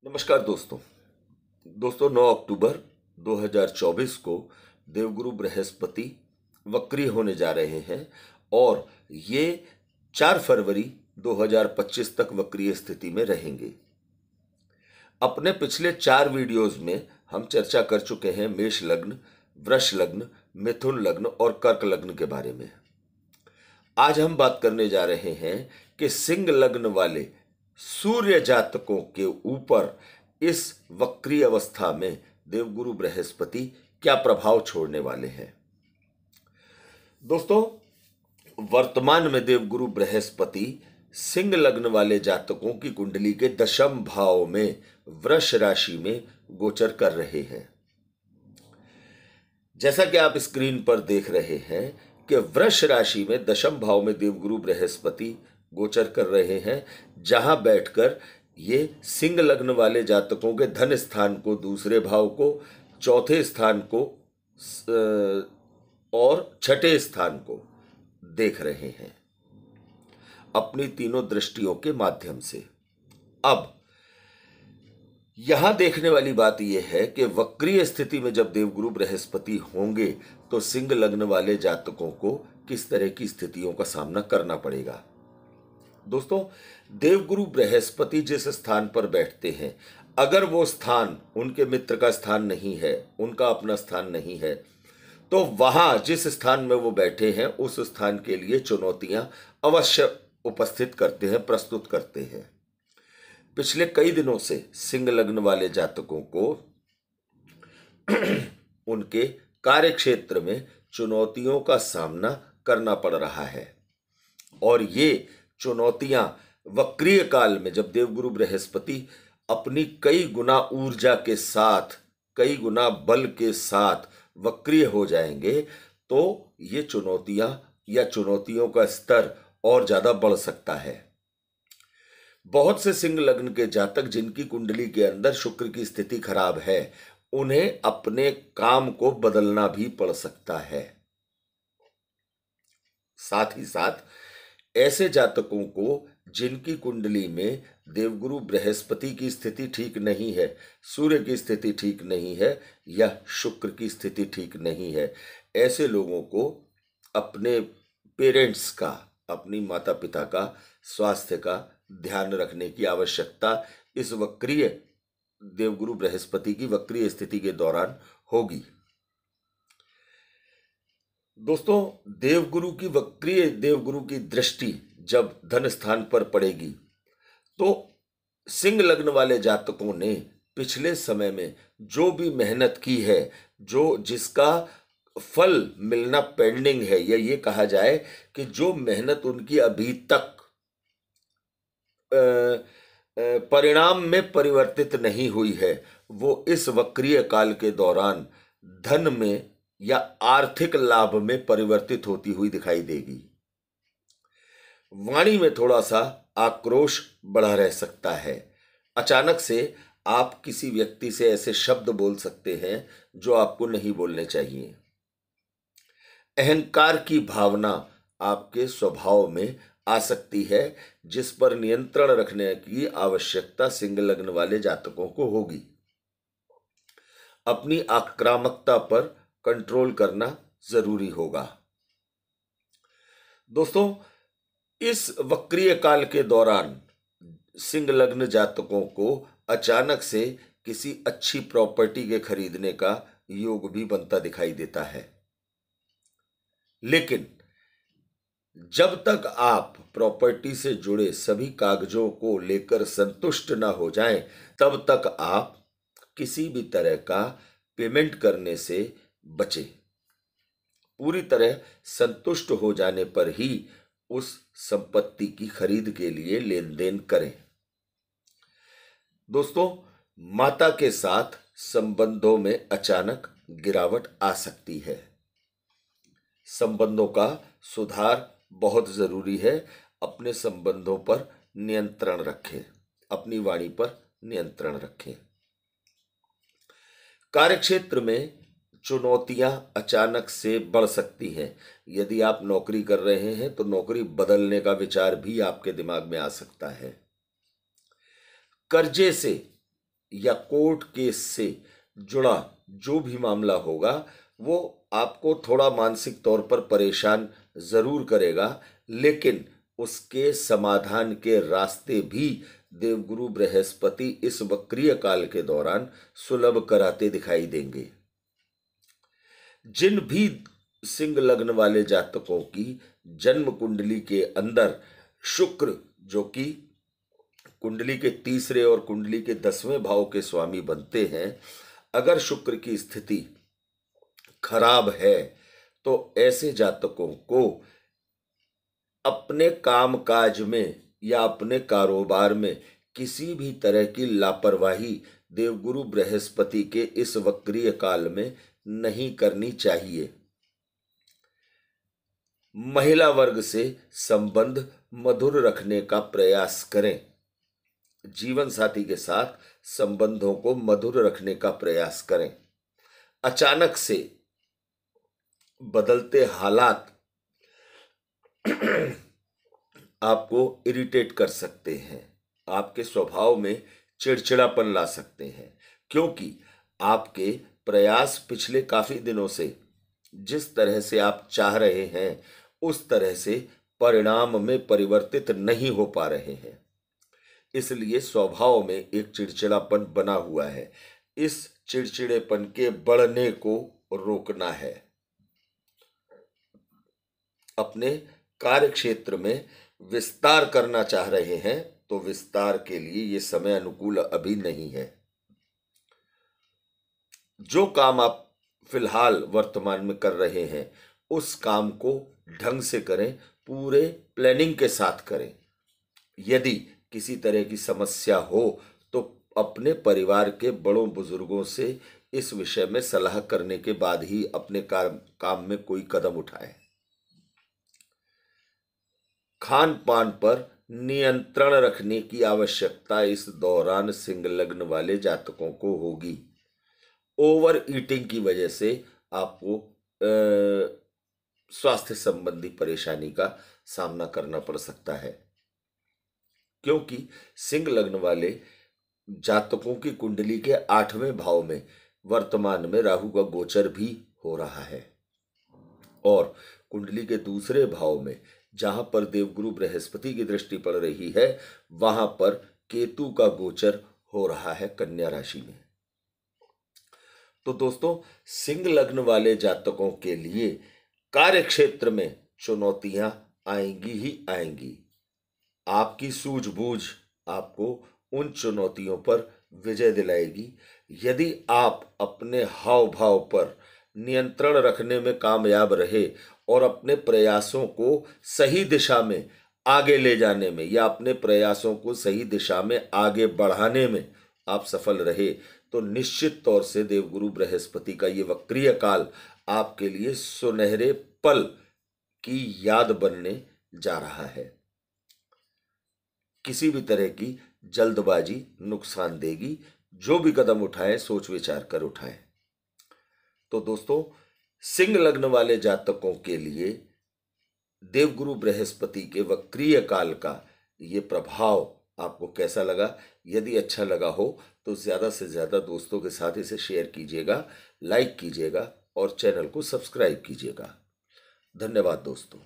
नमस्कार दोस्तों। 9 अक्टूबर 2024 को देवगुरु बृहस्पति वक्री होने जा रहे हैं और ये 4 फरवरी 2025 तक वक्रीय स्थिति में रहेंगे। अपने पिछले 4 वीडियोस में हम चर्चा कर चुके हैं मेष लग्न, वृष लग्न, मिथुन लग्न और कर्क लग्न के बारे में। आज हम बात करने जा रहे हैं कि सिंह लग्न वाले सूर्य जातकों के ऊपर इस वक्री अवस्था में देवगुरु बृहस्पति क्या प्रभाव छोड़ने वाले हैं। दोस्तों, वर्तमान में देवगुरु बृहस्पति सिंह लग्न वाले जातकों की कुंडली के दशम भाव में वृष राशि में गोचर कर रहे हैं। जैसा कि आप स्क्रीन पर देख रहे हैं कि वृष राशि में दशम भाव में देवगुरु बृहस्पति गोचर कर रहे हैं, जहां बैठकर ये सिंह लग्न वाले जातकों के धन स्थान को, दूसरे भाव को, चौथे स्थान को और छठे स्थान को देख रहे हैं अपनी तीनों दृष्टियों के माध्यम से। अब यहां देखने वाली बात यह है कि वक्रीय स्थिति में जब देवगुरु बृहस्पति होंगे तो सिंह लग्न वाले जातकों को किस तरह की स्थितियों का सामना करना पड़ेगा। दोस्तों, देवगुरु बृहस्पति जिस स्थान पर बैठते हैं, अगर वो स्थान उनके मित्र का स्थान नहीं है, उनका अपना स्थान नहीं है, तो वहां जिस स्थान में वो बैठे हैं उस स्थान के लिए चुनौतियां अवश्य उपस्थित करते हैं, प्रस्तुत करते हैं। पिछले कई दिनों से सिंह लग्न वाले जातकों को उनके कार्य क्षेत्र में चुनौतियों का सामना करना पड़ रहा है और ये चुनौतियां वक्रीय काल में जब देवगुरु बृहस्पति अपनी कई गुना ऊर्जा के साथ, कई गुना बल के साथ वक्रीय हो जाएंगे तो ये चुनौतियां या चुनौतियों का स्तर और ज्यादा बढ़ सकता है। बहुत से सिंह लग्न के जातक जिनकी कुंडली के अंदर शुक्र की स्थिति खराब है, उन्हें अपने काम को बदलना भी पड़ सकता है। साथ ही साथ ऐसे जातकों को जिनकी कुंडली में देवगुरु बृहस्पति की स्थिति ठीक नहीं है, सूर्य की स्थिति ठीक नहीं है या शुक्र की स्थिति ठीक नहीं है, ऐसे लोगों को अपने पेरेंट्स का, अपनी माता पिता का स्वास्थ्य का ध्यान रखने की आवश्यकता इस वक्रीय देवगुरु बृहस्पति की वक्रीय स्थिति के दौरान होगी। दोस्तों, देवगुरु की दृष्टि जब धन स्थान पर पड़ेगी तो सिंह लग्न वाले जातकों ने पिछले समय में जो भी मेहनत की है, जो जिसका फल मिलना पेंडिंग है, या ये कहा जाए कि जो मेहनत उनकी अभी तक परिणाम में परिवर्तित नहीं हुई है, वो इस वक्रीय काल के दौरान धन में या आर्थिक लाभ में परिवर्तित होती हुई दिखाई देगी। वाणी में थोड़ा सा आक्रोश बढ़ा रह सकता है। अचानक से आप किसी व्यक्ति से ऐसे शब्द बोल सकते हैं जो आपको नहीं बोलने चाहिए। अहंकार की भावना आपके स्वभाव में आ सकती है, जिस पर नियंत्रण रखने की आवश्यकता सिंह लग्न वाले जातकों को होगी। अपनी आक्रामकता पर कंट्रोल करना जरूरी होगा। दोस्तों, इस वक्रीय काल के दौरान सिंह लग्न जातकों को अचानक से किसी अच्छी प्रॉपर्टी के खरीदने का योग भी बनता दिखाई देता है। लेकिन जब तक आप प्रॉपर्टी से जुड़े सभी कागजों को लेकर संतुष्ट ना हो जाएं, तब तक आप किसी भी तरह का पेमेंट करने से बचें। पूरी तरह संतुष्ट हो जाने पर ही उस संपत्ति की खरीद के लिए लेन देन करें। दोस्तों, माता के साथ संबंधों में अचानक गिरावट आ सकती है। संबंधों का सुधार बहुत जरूरी है। अपने संबंधों पर नियंत्रण रखें, अपनी वाणी पर नियंत्रण रखें। कार्यक्षेत्र में चुनौतियां अचानक से बढ़ सकती हैं। यदि आप नौकरी कर रहे हैं तो नौकरी बदलने का विचार भी आपके दिमाग में आ सकता है। कर्जे से या कोर्ट केस से जुड़ा जो भी मामला होगा वो आपको थोड़ा मानसिक तौर पर परेशान जरूर करेगा, लेकिन उसके समाधान के रास्ते भी देवगुरु बृहस्पति इस वक्रीय काल के दौरान सुलभ कराते दिखाई देंगे। जिन भी सिंह लग्न वाले जातकों की जन्म कुंडली के अंदर शुक्र, जो कि कुंडली के तीसरे और कुंडली के 10वें भाव के स्वामी बनते हैं, अगर शुक्र की स्थिति खराब है तो ऐसे जातकों को अपने कामकाज में या अपने कारोबार में किसी भी तरह की लापरवाही देवगुरु बृहस्पति के इस वक्रीय काल में नहीं करनी चाहिए। महिला वर्ग से संबंध मधुर रखने का प्रयास करें। जीवन साथी के साथ संबंधों को मधुर रखने का प्रयास करें। अचानक से बदलते हालात आपको इरिटेट कर सकते हैं, आपके स्वभाव में चिड़चिड़ापन ला सकते हैं, क्योंकि आपके प्रयास पिछले काफी दिनों से जिस तरह से आप चाह रहे हैं उस तरह से परिणाम में परिवर्तित नहीं हो पा रहे हैं, इसलिए स्वभाव में एक चिड़चिड़ापन बना हुआ है। इस चिड़चिड़ेपन के बढ़ने को रोकना है। अपने कार्य क्षेत्र में विस्तार करना चाह रहे हैं तो विस्तार के लिए ये समय अनुकूल अभी नहीं है। जो काम आप फिलहाल वर्तमान में कर रहे हैं उस काम को ढंग से करें, पूरे प्लानिंग के साथ करें। यदि किसी तरह की समस्या हो तो अपने परिवार के बड़ों बुजुर्गों से इस विषय में सलाह करने के बाद ही अपने काम में कोई कदम उठाएं। खान पान पर नियंत्रण रखने की आवश्यकता इस दौरान सिंह लग्न वाले जातकों को होगी। ओवर ईटिंग की वजह से आपको स्वास्थ्य संबंधी परेशानी का सामना करना पड़ सकता है, क्योंकि सिंह लग्न वाले जातकों की कुंडली के 8वें भाव में वर्तमान में राहु का गोचर भी हो रहा है और कुंडली के दूसरे भाव में जहां पर देवगुरु बृहस्पति की दृष्टि पड़ रही है वहां पर केतु का गोचर हो रहा है कन्या राशि में। तो दोस्तों, सिंह लग्न वाले जातकों के लिए कार्य क्षेत्र में चुनौतियां आएंगी ही आएंगी। आपकी सूझबूझ आपको उन चुनौतियों पर विजय दिलाएगी। यदि आप अपने हाव भाव पर नियंत्रण रखने में कामयाब रहे और अपने प्रयासों को सही दिशा में आगे ले जाने में या अपने प्रयासों को सही दिशा में आगे बढ़ाने में आप सफल रहे तो निश्चित तौर से देवगुरु बृहस्पति का ये वक्रीय काल आपके लिए सुनहरे पल की याद बनने जा रहा है। किसी भी तरह की जल्दबाजी नुकसान देगी। जो भी कदम उठाएं सोच विचार कर उठाएं। तो दोस्तों, सिंह लग्न वाले जातकों के लिए देवगुरु बृहस्पति के वक्रीय काल का ये प्रभाव आपको कैसा लगा? यदि अच्छा लगा हो तो ज़्यादा से ज़्यादा दोस्तों के साथ इसे शेयर कीजिएगा, लाइक कीजिएगा और चैनल को सब्सक्राइब कीजिएगा। धन्यवाद दोस्तों।